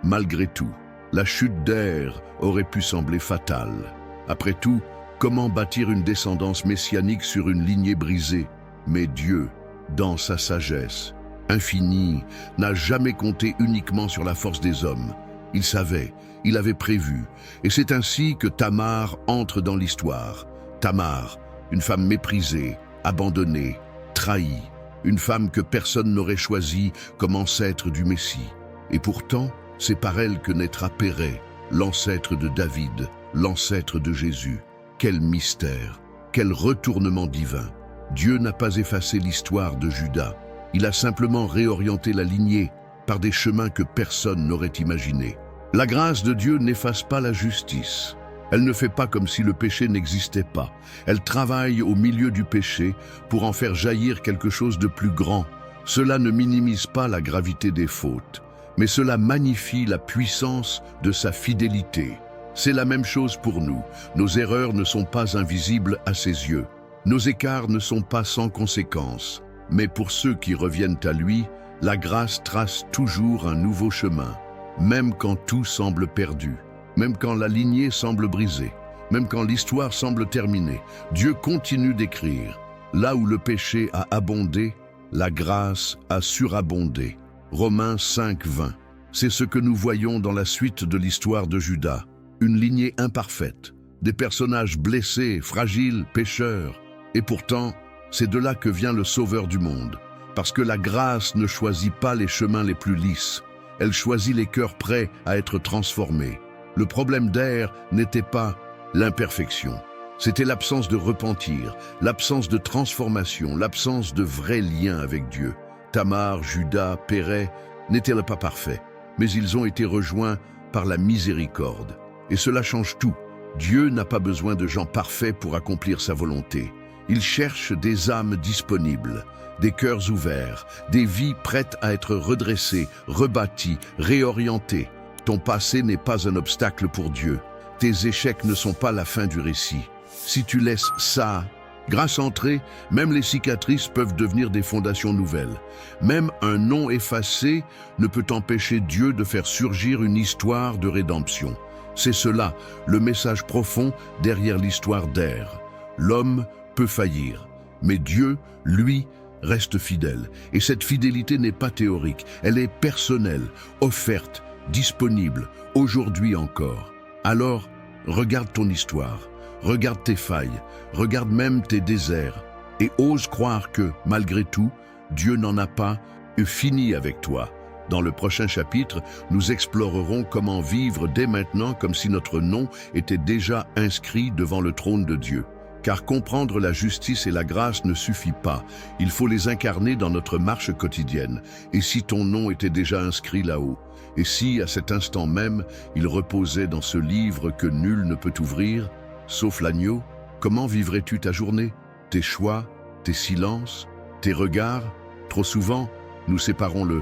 malgré tout. La chute d'Er aurait pu sembler fatale. Après tout, comment bâtir une descendance messianique sur une lignée brisée? Mais Dieu, dans sa sagesse infinie, n'a jamais compté uniquement sur la force des hommes. Il savait, il avait prévu, et c'est ainsi que Tamar entre dans l'histoire. Tamar, une femme méprisée, abandonnée, trahie, une femme que personne n'aurait choisie comme ancêtre du Messie. Et pourtant, c'est par elle que naîtra Pérez, l'ancêtre de David, l'ancêtre de Jésus. Quel mystère, quel retournement divin. Dieu n'a pas effacé l'histoire de Juda. Il a simplement réorienté la lignée par des chemins que personne n'aurait imaginés. La grâce de Dieu n'efface pas la justice. Elle ne fait pas comme si le péché n'existait pas. Elle travaille au milieu du péché pour en faire jaillir quelque chose de plus grand. Cela ne minimise pas la gravité des fautes, mais cela magnifie la puissance de sa fidélité. C'est la même chose pour nous. Nos erreurs ne sont pas invisibles à ses yeux. Nos écarts ne sont pas sans conséquences. Mais pour ceux qui reviennent à lui, la grâce trace toujours un nouveau chemin, même quand tout semble perdu. Même quand la lignée semble brisée, même quand l'histoire semble terminée, Dieu continue d'écrire. Là où le péché a abondé, la grâce a surabondé. Romains 5:20. C'est ce que nous voyons dans la suite de l'histoire de Juda. Une lignée imparfaite, des personnages blessés, fragiles, pécheurs. Et pourtant, c'est de là que vient le Sauveur du monde. Parce que la grâce ne choisit pas les chemins les plus lisses. Elle choisit les cœurs prêts à être transformés. Le problème d'Er n'était pas l'imperfection. C'était l'absence de repentir, l'absence de transformation, l'absence de vrai lien avec Dieu. Tamar, Juda, Péret n'étaient pas parfaits, mais ils ont été rejoints par la miséricorde. Et cela change tout. Dieu n'a pas besoin de gens parfaits pour accomplir sa volonté. Il cherche des âmes disponibles, des cœurs ouverts, des vies prêtes à être redressées, rebâties, réorientées. Ton passé n'est pas un obstacle pour Dieu. Tes échecs ne sont pas la fin du récit. Si tu laisses ça, grâce entrée, même les cicatrices peuvent devenir des fondations nouvelles. Même un nom effacé ne peut empêcher Dieu de faire surgir une histoire de rédemption. C'est cela, le message profond derrière l'histoire d'Er. L'homme peut faillir, mais Dieu, lui, reste fidèle. Et cette fidélité n'est pas théorique, elle est personnelle, offerte, disponible, aujourd'hui encore. Alors, regarde ton histoire, regarde tes failles, regarde même tes déserts, et ose croire que, malgré tout, Dieu n'en a pas fini avec toi. Dans le prochain chapitre, nous explorerons comment vivre dès maintenant comme si notre nom était déjà inscrit devant le trône de Dieu. Car comprendre la justice et la grâce ne suffit pas, il faut les incarner dans notre marche quotidienne. Et si ton nom était déjà inscrit là-haut? Et si, à cet instant même, il reposait dans ce livre que nul ne peut ouvrir, sauf l'agneau, comment vivrais-tu ta journée? Tes choix, tes silences, tes regards? Trop souvent, nous séparons le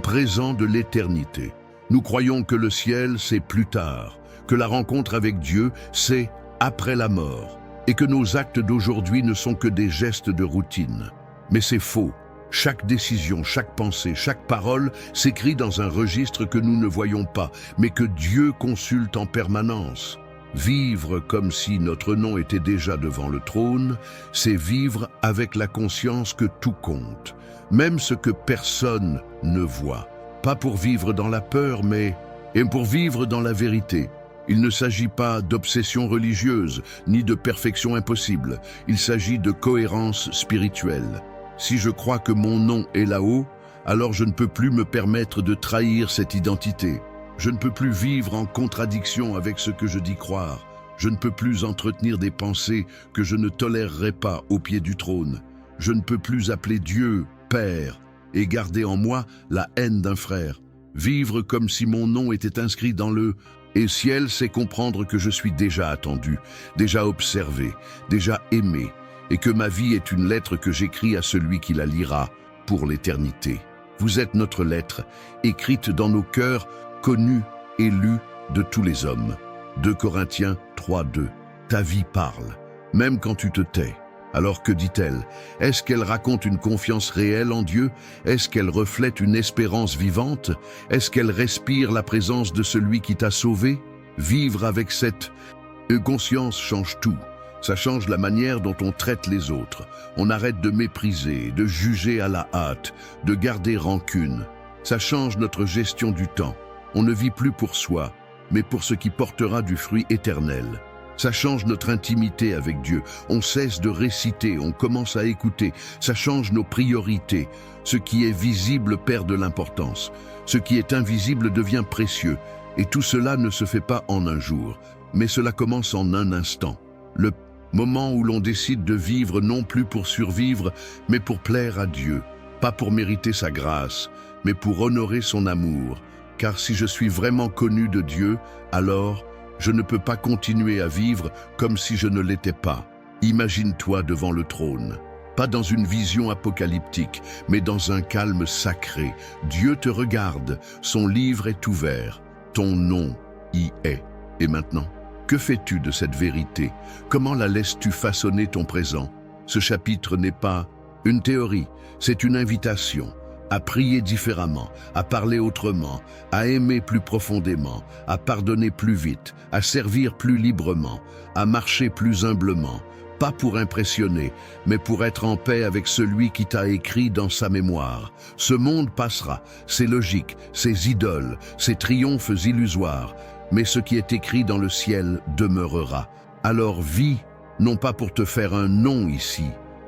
présent de l'éternité. Nous croyons que le ciel, c'est plus tard, que la rencontre avec Dieu, c'est après la mort, et que nos actes d'aujourd'hui ne sont que des gestes de routine. Mais c'est faux. Chaque décision, chaque pensée, chaque parole s'écrit dans un registre que nous ne voyons pas, mais que Dieu consulte en permanence. Vivre comme si notre nom était déjà devant le trône, c'est vivre avec la conscience que tout compte, même ce que personne ne voit. Pas pour vivre dans la peur, mais pour vivre dans la vérité. Il ne s'agit pas d'obsession religieuse, ni de perfection impossible. Il s'agit de cohérence spirituelle. Si je crois que mon nom est là-haut, alors je ne peux plus me permettre de trahir cette identité. Je ne peux plus vivre en contradiction avec ce que je dis croire. Je ne peux plus entretenir des pensées que je ne tolérerai pas au pied du trône. Je ne peux plus appeler Dieu Père et garder en moi la haine d'un frère. Vivre comme si mon nom était inscrit dans le ciel, c'est comprendre que je suis déjà attendu, déjà observé, déjà aimé, et que ma vie est une lettre que j'écris à celui qui la lira pour l'éternité. Vous êtes notre lettre, écrite dans nos cœurs, connue et lue de tous les hommes. 2 Corinthiens 3:2. Ta vie parle, même quand tu te tais. Alors que dit-elle? Est-ce qu'elle raconte une confiance réelle en Dieu? Est-ce qu'elle reflète une espérance vivante? Est-ce qu'elle respire la présence de celui qui t'a sauvé? Vivre avec cette conscience change tout. Ça change la manière dont on traite les autres. On arrête de mépriser, de juger à la hâte, de garder rancune. Ça change notre gestion du temps. On ne vit plus pour soi, mais pour ce qui portera du fruit éternel. Ça change notre intimité avec Dieu. On cesse de réciter, on commence à écouter. Ça change nos priorités. Ce qui est visible perd de l'importance. Ce qui est invisible devient précieux. Et tout cela ne se fait pas en un jour, mais cela commence en un instant. Le moment où l'on décide de vivre non plus pour survivre, mais pour plaire à Dieu, pas pour mériter sa grâce, mais pour honorer son amour. Car si je suis vraiment connu de Dieu, alors je ne peux pas continuer à vivre comme si je ne l'étais pas. Imagine-toi devant le trône. Pas dans une vision apocalyptique, mais dans un calme sacré. Dieu te regarde, son livre est ouvert, ton nom y est. Et maintenant, que fais-tu de cette vérité? Comment la laisses-tu façonner ton présent? Ce chapitre n'est pas une théorie, c'est une invitation à prier différemment, à parler autrement, à aimer plus profondément, à pardonner plus vite, à servir plus librement, à marcher plus humblement. Pas pour impressionner, mais pour être en paix avec celui qui t'a écrit dans sa mémoire. Ce monde passera, ses logiques, ses idoles, ses triomphes illusoires, mais ce qui est écrit dans le ciel demeurera. Alors vis, non pas pour te faire un nom ici,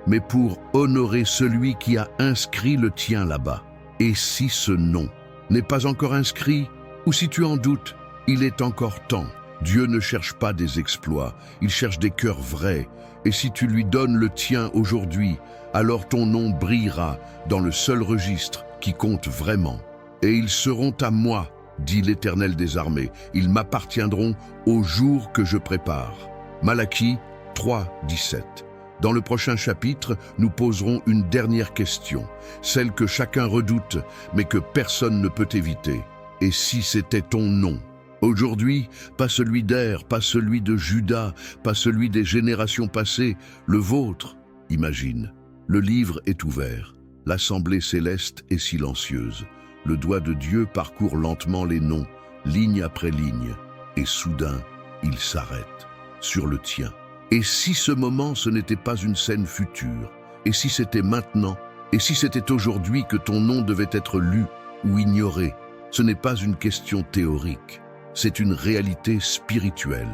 mais pour honorer celui qui a inscrit le tien là-bas. Et si ce nom n'est pas encore inscrit, ou si tu en doutes, il est encore temps. Dieu ne cherche pas des exploits, il cherche des cœurs vrais. Et si tu lui donnes le tien aujourd'hui, alors ton nom brillera dans le seul registre qui compte vraiment. Et ils seront à moi, dit l'Éternel des armées, ils m'appartiendront au jour que je prépare. Malachie 3, 17. Dans le prochain chapitre, nous poserons une dernière question, celle que chacun redoute, mais que personne ne peut éviter. Et si c'était ton nom? Aujourd'hui, pas celui d'Er, pas celui de Judas, pas celui des générations passées, le vôtre. Imagine, le livre est ouvert, l'assemblée céleste est silencieuse. Le doigt de Dieu parcourt lentement les noms, ligne après ligne, et soudain, il s'arrête sur le tien. Et si ce moment, ce n'était pas une scène future? Et si c'était maintenant? Et si c'était aujourd'hui que ton nom devait être lu ou ignoré? Ce n'est pas une question théorique. C'est une réalité spirituelle,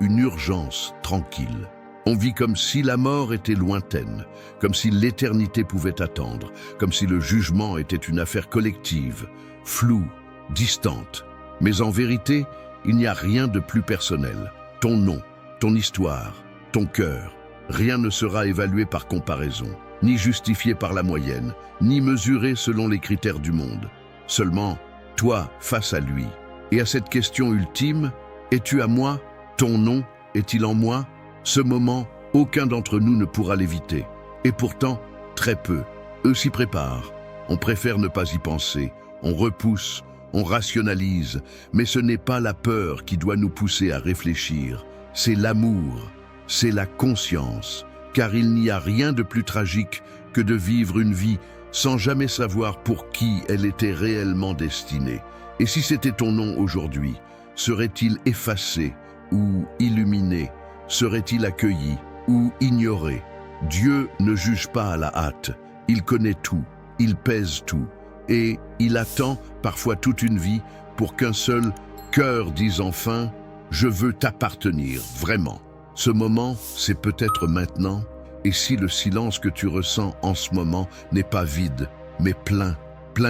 une urgence tranquille. On vit comme si la mort était lointaine, comme si l'éternité pouvait attendre, comme si le jugement était une affaire collective, floue, distante. Mais en vérité, il n'y a rien de plus personnel. Ton nom, ton histoire, ton cœur, rien ne sera évalué par comparaison, ni justifié par la moyenne, ni mesuré selon les critères du monde. Seulement, toi face à lui. Et à cette question ultime, es-tu à moi? Ton nom est-il en moi? Ce moment, aucun d'entre nous ne pourra l'éviter. Et pourtant, très peu. Eux s'y préparent. On préfère ne pas y penser. On repousse, on rationalise. Mais ce n'est pas la peur qui doit nous pousser à réfléchir. C'est l'amour, c'est la conscience. Car il n'y a rien de plus tragique que de vivre une vie sans jamais savoir pour qui elle était réellement destinée. Et si c'était ton nom aujourd'hui, serait-il effacé ou illuminé? Serait-il accueilli ou ignoré? Dieu ne juge pas à la hâte. Il connaît tout, il pèse tout. Et il attend parfois toute une vie pour qu'un seul cœur dise enfin « Je veux t'appartenir, vraiment ». Ce moment, c'est peut-être maintenant. Et si le silence que tu ressens en ce moment n'est pas vide, mais plein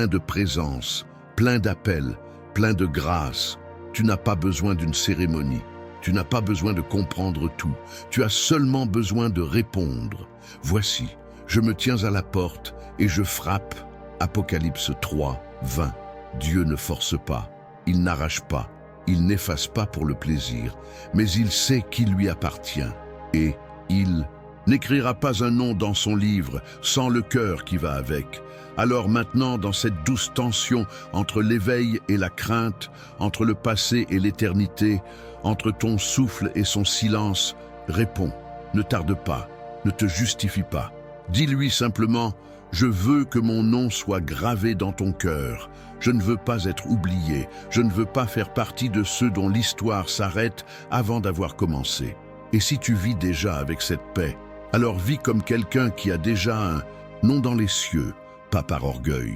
de présence, plein d'appels, plein de grâce. Tu n'as pas besoin d'une cérémonie. Tu n'as pas besoin de comprendre tout. Tu as seulement besoin de répondre. Voici, je me tiens à la porte et je frappe. Apocalypse 3, 20. Dieu ne force pas, il n'arrache pas, il n'efface pas pour le plaisir, mais il sait qui lui appartient. Et il n'écrira pas un nom dans son livre sans le cœur qui va avec. Alors maintenant, dans cette douce tension entre l'éveil et la crainte, entre le passé et l'éternité, entre ton souffle et son silence, réponds, ne tarde pas, ne te justifie pas. Dis-lui simplement, je veux que mon nom soit gravé dans ton cœur. Je ne veux pas être oublié, je ne veux pas faire partie de ceux dont l'histoire s'arrête avant d'avoir commencé. Et si tu vis déjà avec cette paix, alors vis comme quelqu'un qui a déjà un nom dans les cieux, pas par orgueil,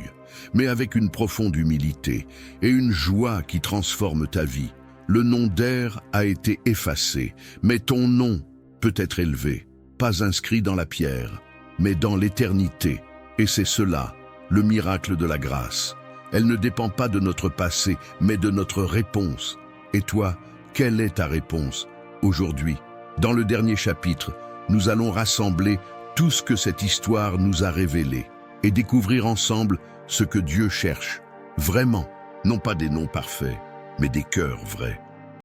mais avec une profonde humilité et une joie qui transforme ta vie. Le nom d'Er a été effacé, mais ton nom peut être élevé, pas inscrit dans la pierre, mais dans l'éternité. Et c'est cela, le miracle de la grâce. Elle ne dépend pas de notre passé, mais de notre réponse. Et toi, quelle est ta réponse aujourd'hui? Dans le dernier chapitre, nous allons rassembler tout ce que cette histoire nous a révélé et découvrir ensemble ce que Dieu cherche, vraiment, non pas des noms parfaits, mais des cœurs vrais.